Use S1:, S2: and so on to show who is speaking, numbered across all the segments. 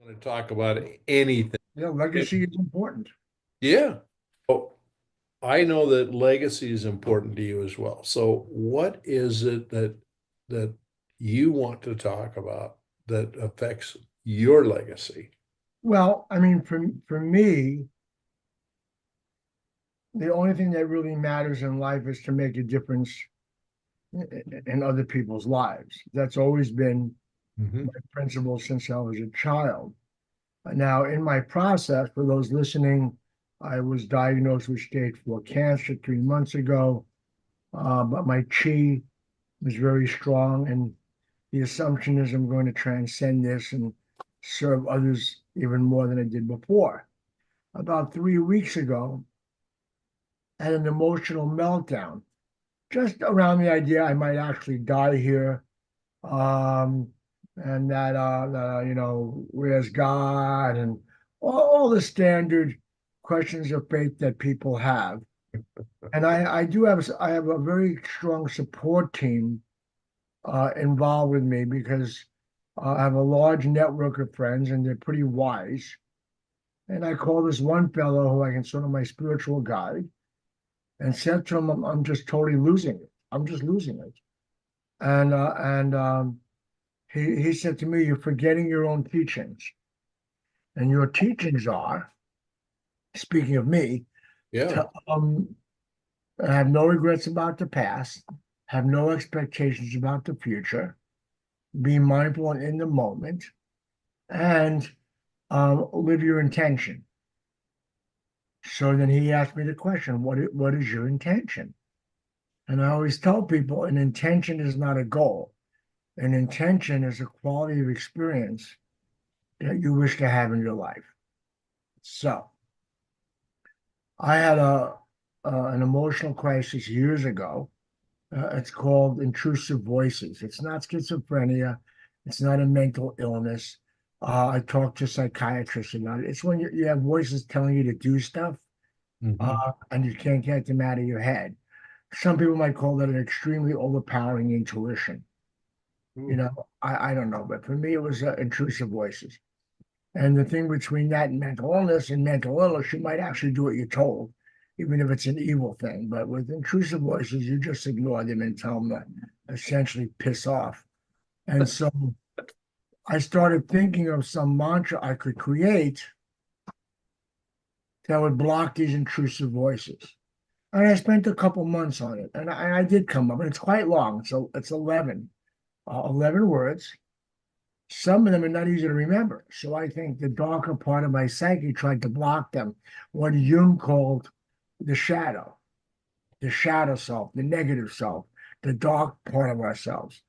S1: Want to talk about anything.
S2: Yeah, legacy is important.
S1: Yeah. Oh, I know that legacy is important to you as well. So what is it that you want to talk about that affects your legacy?
S2: Well, I mean, for me, the only thing that really matters in life is to make a difference in other people's lives. That's always been
S1: Hmm.
S2: my principle since I was a child. Now, in my process, for those listening, I was diagnosed with stage 4 cancer 3 months ago, but my chi was very strong, and the assumption is I'm going to transcend this and serve others even more than I did before. About 3 weeks ago, I had an emotional meltdown just around the idea I might actually die here, um, and where's God, and all the standard questions of faith that people have. And I have a very strong support team involved with me because I have a large network of friends and they're pretty wise. And I call this one fellow who I consider my spiritual guide and said to him, I'm just totally losing it. I'm just losing it. And he said to me, you're forgetting your own teachings. And your teachings are, speaking of me,
S1: Yeah.
S2: to have no regrets about the past, have no expectations about the future, be mindful and in the moment, and live your intention. So then he asked me the question, what is your intention? And I always tell people an intention is not a goal. An intention is a quality of experience that you wish to have in your life. So I had an emotional crisis years ago. It's called intrusive voices. It's not schizophrenia. It's not a mental illness. I talked to psychiatrists about it. It's when you have voices telling you to do stuff,
S1: Hmm.
S2: and you can't get them out of your head. Some people might call that an extremely overpowering intuition. You know, I don't know, but for me, it was intrusive voices. And the thing between that and mental illness, you might actually do what you're told, even if it's an evil thing. But with intrusive voices, you just ignore them and tell them to essentially piss off. And so I started thinking of some mantra I could create that would block these intrusive voices. And I spent a couple months on it, and I did come up, and it's quite long. So it's 11 words. Some of them are not easy to remember. So I think the darker part of my psyche tried to block them. What Jung called the shadow self, the negative self, the dark part of ourselves,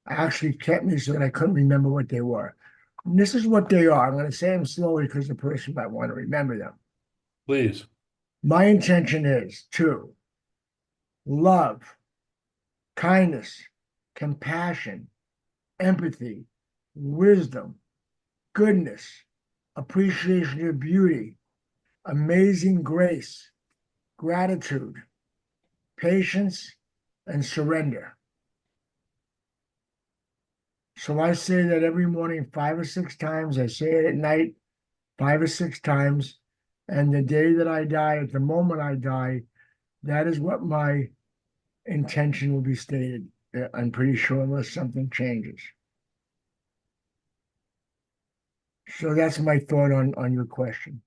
S2: actually kept me so that I couldn't remember what they were. And this is what they are. I'm going to say them slowly because the person might want to remember them.
S1: Please.
S2: My intention is to love, kindness, compassion, empathy, wisdom, goodness, appreciation of beauty, amazing grace, gratitude, patience, and surrender. So I say that every morning 5 or 6 times. I say it at night 5 or 6 times. And the day that I die, at the moment I die, that is what my intention will be stated. I'm pretty sure, unless something changes. So that's my thought on your question.